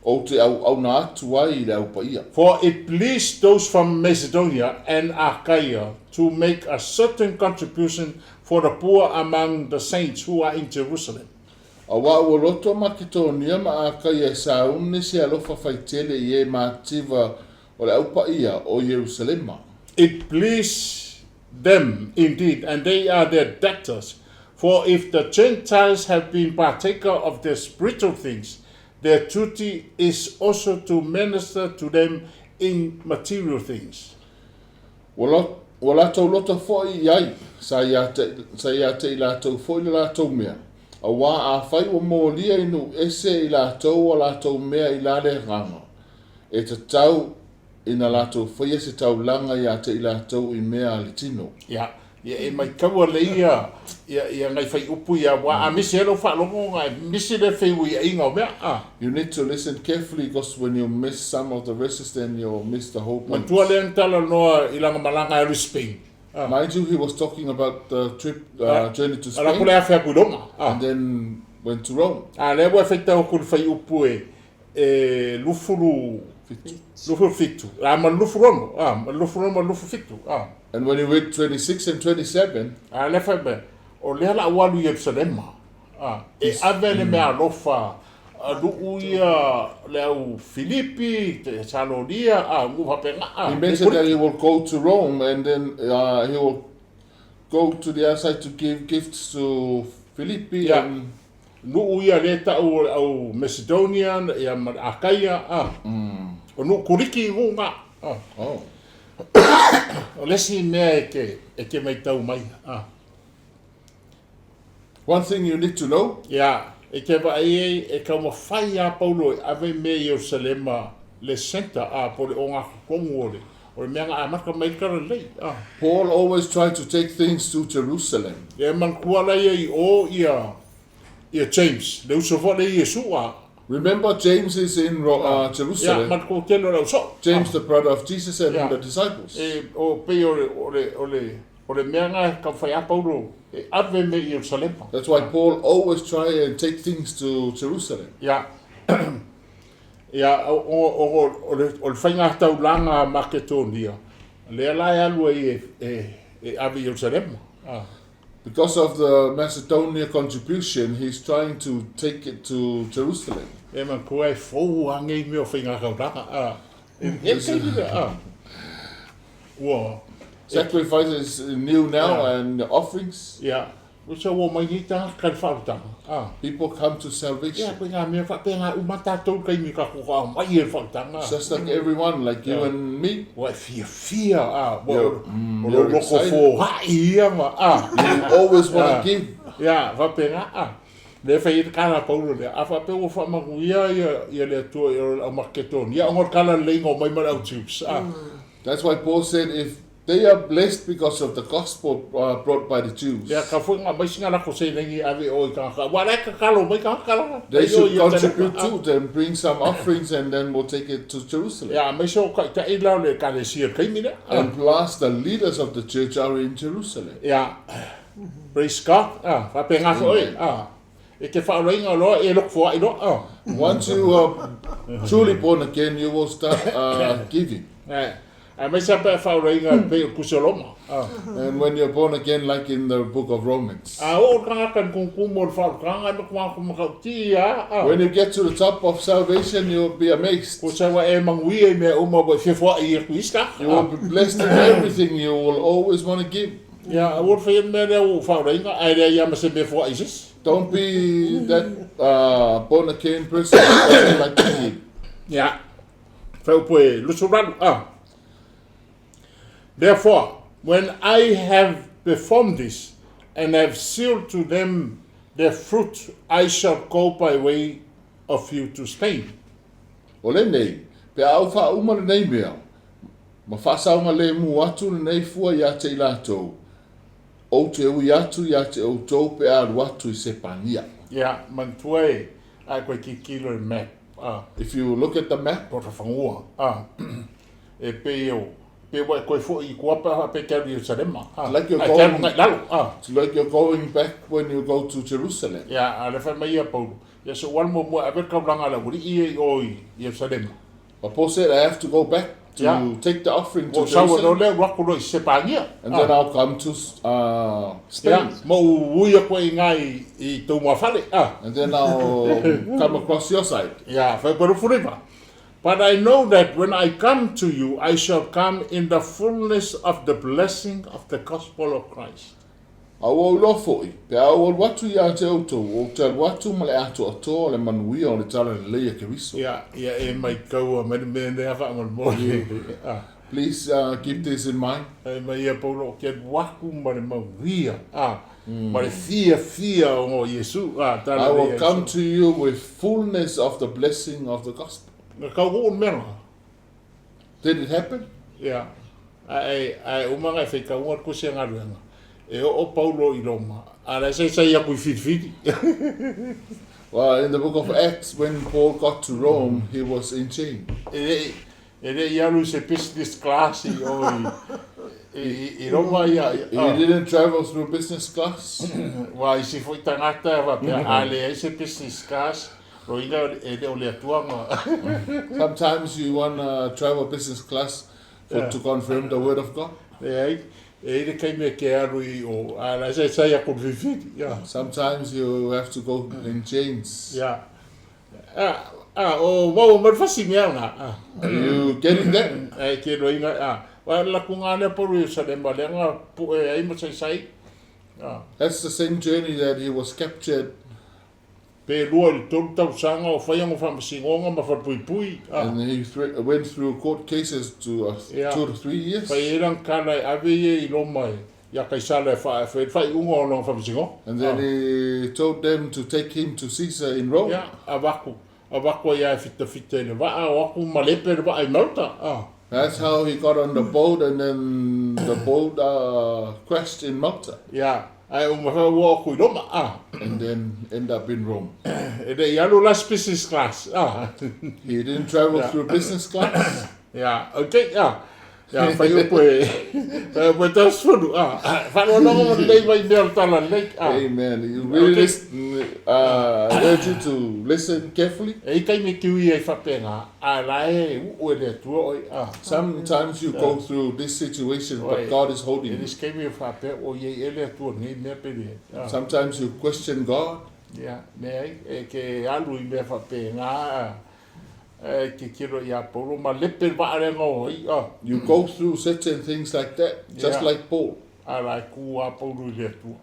o te au na atu ai le au paia.
For it pleased those from Macedonia and Achaia to make a certain contribution for the poor among the saints who are in Jerusalem.
A wa o roto Makedonia ma Achaia sa unne se alofa faitele I mativa o le au paia o Jerusalema.
It pleased them indeed, and they are their debtors. For if the Gentiles have been partaker of their spiritual things, their duty is also to minister to them in material things.
Wala tau lota foi ai, sa ia te I lātou foi le lātou mea. A wā a whai o mōlia inu ese I lātou o lātou mea I lale ranga. E te tau ina lātou foi ese tau langa ia te I lātou I mea alitino.
Yeah. E mai kaua le ia ngai whai upu ia wa a misi ero whaalongo ngai misi le whaiu ia inga o mea.
You need to listen carefully because when you miss some of the verses then you'll miss the whole point.
Matua le antala noa ilanga malanga elu Spain.
Mind you, he was talking about the trip, journey to Spain.
Ala kule a whea kuilonga.
And then went to Rome.
Le wa whaita o kule whai upu lufuru fitu. Ma lufu rono. Ma lufu fitu.
And when you read 26 and 27,
le whai o le hala awalu Yerusalema. E avele mea lofa Nuu ia leu Filipi, Salonia,
he mentioned that he will go to Rome and then he will go to the other side to give gifts to Filipi. And
Nuu ia leta au Macedonian, ia Achaia, o nuu kuriki hunga.
Oh.
O lesi mea e ke mai tau mai.
One thing you need to know,
Ya, e te wa e ka ma fai a Paulo ave me Jerusalema le senta a po le o ngā kongu o le. O le meanga a maka mai kara lei.
Paul always tried to take things to Jerusalem.
E man kua lai i o ia James, le uso fo le Yesu a.
Remember, James is in Jerusalem.
Ya, man kua telo le uso.
James, the brother of Jesus and the disciples.
E o pe o le meanga ka fai a Paulo e ave me Jerusalema.
That's why Paul always try and take things to Jerusalem.
Ya. Ya, o le whainga taulanga Makedonia. Le alai alu e ave Jerusalem.
Because of the Macedonia contribution, he's trying to take it to Jerusalem.
E man koe fou angei me o whainga kauranga. E keiri Wow.
Sacrifices new now and offerings.
Ya. Usa wo mai ni ta kan whautanga.
People come to salvation.
Ya, koe ngā mea whapenga umata tau kai mi ka kuka mai e whautanga.
Just like everyone, like you and me.
Wa fia.
You're
Loko fo haia ma.
You always want to give.
Ya, whapenga. Le whai kara Paulo le. A whape o whamakuia ia le atua i o Makedonia. Ia ngor kala leingo mai mara au tubes.
That's why Paul said if they are blessed because of the gospel brought by the Jews.
Ya ka funga mai singa la ko sei nengi ave o ka ka. Wa ka kalo mai ka kala.
They should contribute too, then bring some offerings and then we'll take it to Jerusalem.
Ya mai so ka ta ila le ka le sir kai mina.
And plus the leaders of the church are in Jerusalem.
Ya. Praise God. Fa penga so e. E te fa roinga lo e look for I don't.
Once you are truly born again, you will start giving.
And
when you're born again, like in the book of Romans, when you get to the top of salvation, you'll be amazed. You will be blessed in everything. You will always want to give. Don't be that born again person who doesn't like to give.
Therefore, when I have performed this and have sealed to them their fruit, I shall go by way of you to Spain.
Ole nei, pe au fa uma nei mea. Ma fa saunga le mu atu nei fua ia te ilatou. O te ui atu ia te o tau pe a watu I se pania.
Yeah, man tue ai koe ki kilo le map.
If you look at the map,
Pota whangua. E pe o. Pe wa koe fo I kuapa pe kau Jerusalema.
Like you're going, it's like you're going back when you go to Jerusalem.
Yeah, ale fa mai Paulo. Ya so wal mo mo ave ka blanga la uri I o Jerusalem.
But Paul said, I have to go back to take the offering to
Jerusalem.
And then I'll come to Spain. And then I'll come across your side.
But I know that when I come to you, I shall come in the fullness of the blessing of the gospel of Christ.
Au lo foi, pe au watu ia te auto, o te watu male ato ato le manuia o le tala le leia ke riso.
Yeah, e mai kaua, me hawa amal mori.
Please keep this in mind.
E mai ia Paulo, ke waku ma le mauia. Ma le fia o Yesu.
I will come to you with fullness of the blessing of the gospel. Did it happen?
Yeah. Ai umanga e whekaunga kusia ngaruanga. E o Paulo I Roma. Ala sei aku fiti.
Well, in the book of Acts, when Paul got to Rome, he was in chains.
E ialu se business class I Roma ia.
He didn't travel through business class.
Wa I si foi tangata wa pe ale se business class.
Sometimes you want to travel business class to confirm the word of God. Sometimes you have to go in chains.
Yeah. Are
you getting that? That's the same journey that he was captured.
And he
went through court cases to 2 to 3 years.
ia kaisale fai ungo long whamisingo.
And then he told them to take him to Caesar in Rome.
Ia, avaku ia fita le va aku malepe le va ai Malta.
That's how he got on the boat, and then the boat crashed in Malta.
Ia, ai umawa ku Roma.
And then end up in Rome.
Ele ia lo las business class.
He didn't travel through business class.
Ia, okay, ia fai upo tas fudu. Fano no lei vai mel tala lei.
Amen. You really urge you to listen carefully.
E kai me kiwi ai fapenga. Alae u le tuo oi.
Sometimes you go through this situation, but God is holding you.
Eles kai me fape o ye ele tuo ni me pele.
Sometimes you question God.
Ia, me e ke alu I me fapenga. Ke kiro ia Paulo ma lepe va arenga oi.
You go through certain things like that, just like Paul.
Ala ku a Paulo le tuo.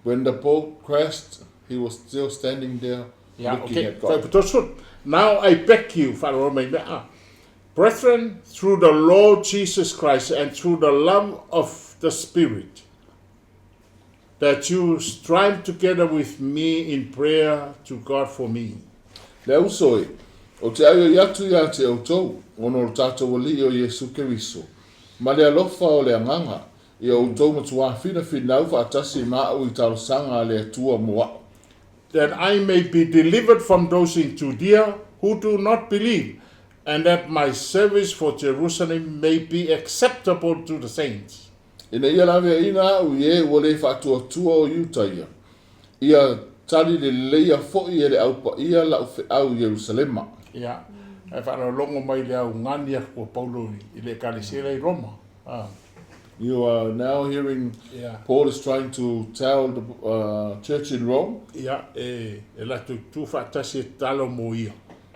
When the boat crashed, he was still standing there looking at God.
Now I beg you, brethren, through the Lord Jesus Christ and through the love of the Spirit, that you strive together with me in prayer to God for me.
Leo soi, o te aio iatu ia te autou, ono o Toouta Aloalii o Yesu Keriso. Ma le alofa o le anganga, ia autou matua fina finau fa atasi mao I talosanga le atua moa.
That I may be delivered from those in Judea who do not believe, and that my service for Jerusalem may be acceptable to the saints.
Ina ia lawe ina u ye wole fa atua tua o Utah ia. Ia tali le leia fo'i e le aupa ia la ufe au Jerusalema.
Ia, e whana longo mai le au ngani a kua Paulo I le kalisera I Roma.
You are now hearing Paul is trying to tell the church in Rome.
Ia, e la tu whaatasi talo mo ia.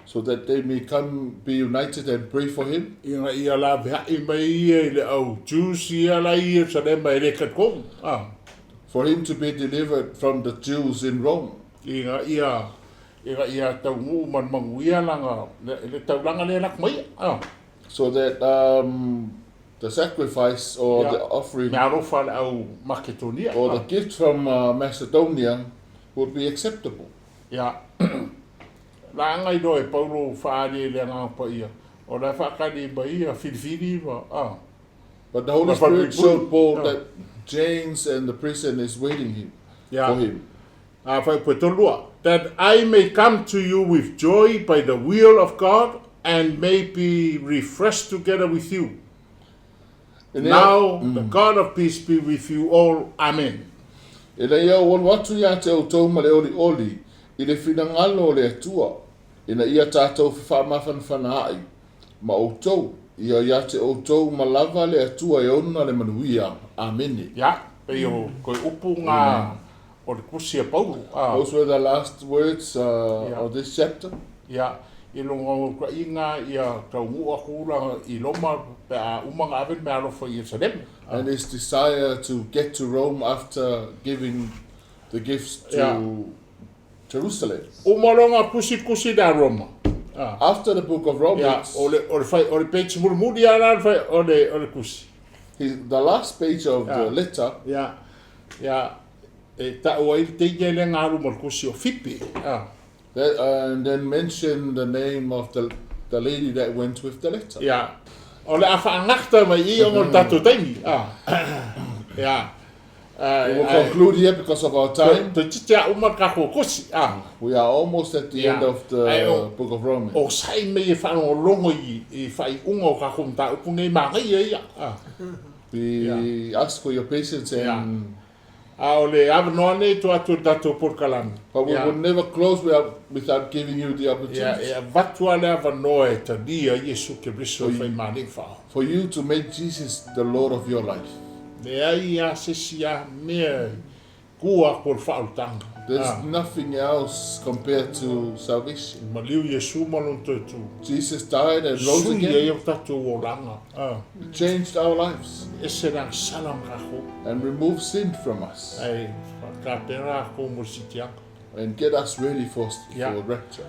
So that they may come be united and pray for him.
Ia la behai mai ia le au Jews ia la ia sa le mai le katkong.
For him to be delivered from the Jews in Rome.
Ia tau ngu man mangu ia langa, le tau langa le lak mai.
So that the sacrifice or the offering or the gift from Macedonia would be acceptable.
Yeah. La ngai do e Paulo faali le nga pa ia. O la whakari ba ia filifili ba.
But the Holy Spirit showed Paul that James and the prison is waiting for him.
That I may come to you with joy by the will of God and may be refreshed together with you. Now, the God of peace be with you all. Amen.
Ina ia watu ia te autou ma le oli I le finangalo le atua. Ina ia tātou whamawhanwhana ai. Ma autou, ia te autou ma lava le atua e ona le manuia. Amen.
Ya, pe o koe upu ngā o le kusi a Paulo.
Those were the last words of this chapter.
Ya, I longa ka inga ia tau ngua kura I loma pe a umanga aven me alofa I Jerusalem.
And his desire to get to Rome after giving the gifts to Jerusalem.
Umalonga kusi da Roma.
After the book of Romans,
ole page murmuri ala ole kusi.
The last page of the letter,
ta o te le ngaru mo kusi o fipi.
And then mention the name of the lady that went with the letter.
Yeah. Ole afa ngakta mai I o tatu taimi. Yeah.
We will conclude here because of our time. We are almost at the end of the book of Romans. We ask for your patience and but we will never close without giving you the opportunity for you to make Jesus the Lord of your life. There's nothing else compared to salvation. Jesus died and rose again. He changed our lives and removed sin from us and get us ready for rapture.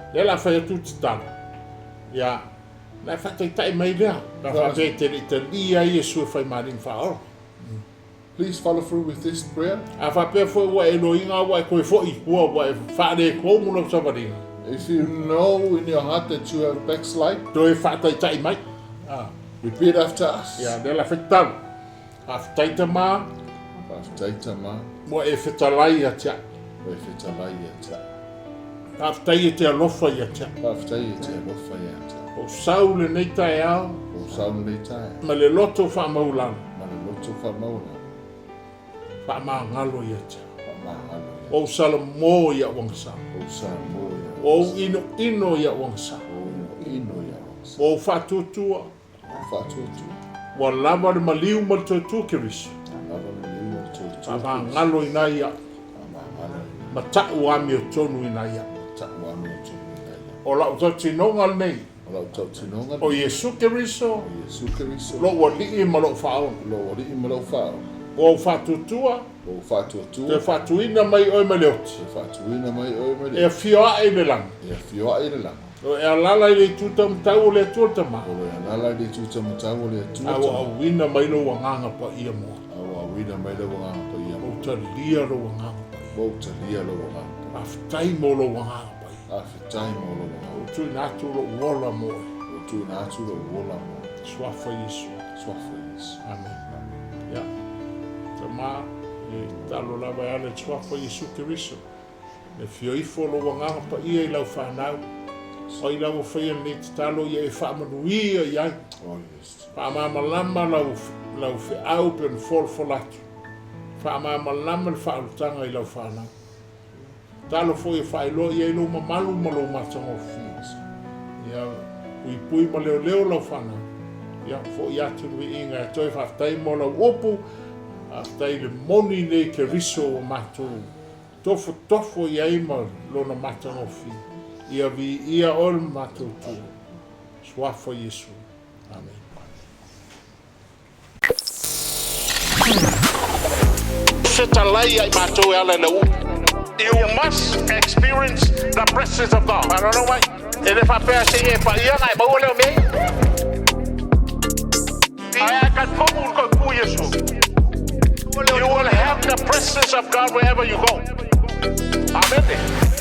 Please follow through with this prayer.
A whapea fo ua e loinga ua e koe fo I ua ua e whaare kou muna sawaringa.
If you know in your heart that you have backslide,
Toi whaatai tai mai.
repeat after us.
Ia nela whetau. A whetaita mā,
After ma,
mua e whetalai a tia.
we fitalai ata.
A whetai e te alofa I a tia.
After you te lofa ata.
O sau le nei tai ao,
O sauna le tae.
ma le loto whaamaulana.
Mana loto wha mauna.
Whaamangalo I a tia.
Mahalo ya.
O sala mō I a wangsa.
O sa moya.
O ino I a wangsa.
O ino ya.
O whatutua,
Fatutu.
wa lava le maliu ma le tuatua ke riso.
Lava le liu tutu.
Whaamangalo I nai a,
Mahalo.
ma ta'u ami o tonu I nai a.
Takwa me tumu ya.
O lau tau tinonga nei,
Ola tau tinonga.
o Yesu ke riso,
Yesu Kiriso.
lo wa li'i ma lo whaona.
Lo ori I malo whao.
O whatutua,
O fatutu.
te whatuina mai oi ma le oti.
Se fatuina mai oi
E
mele.
fioa e le lang.
E fioa i le langa.
O e alala I le tuta mtau o le tuata ma.
Olo ya nala di tuta mutawo le tuta.
Au au wina mai lo wanganga pa ia moa.
Awa wina mai le wanga pa ia.
O ta lia lo wanganga pa ia.
Bauta lia lo wanga.
Aftai mo lo wanganga pa ia.
Afitai mo lo wanga.
O tui natu lo wola moa.
O tu na atu lo wola mo.
Swafa Yesu.
Swafa Yesu.
Amen. Ya. Te mā, e talo lava e ale swafa Yesu Kiriso. E fioifo lo wanganga pa ia I lau whanau. O I lau whaia ni te talo ia e whaamanuia I ai.
Oh yes.
Whaamamalama lau whiau pe on folatu. Whaamamalama le whaulutanga I lau whanau. Talo fo e whaelo ia I lo mamalu ma lo matanga o fiis. Ia pui ma leo lau whanau. Ia fo I atu nui inga e toi whaftai mo lau opu. Aftai le moni nei ke riso o matou. Tofo I ai ma lona matanga o fiis. Ia vi ia ol matou tu. Swafa Yesu. Amen. Fetalai ai matou e ala na u. You must experience the presence of God. I don't know why. Ele fa pe se e pa ia ngai ba ole o me. Ai ka komu ko pu Yesu. You will have the presence of God wherever you go. Amen.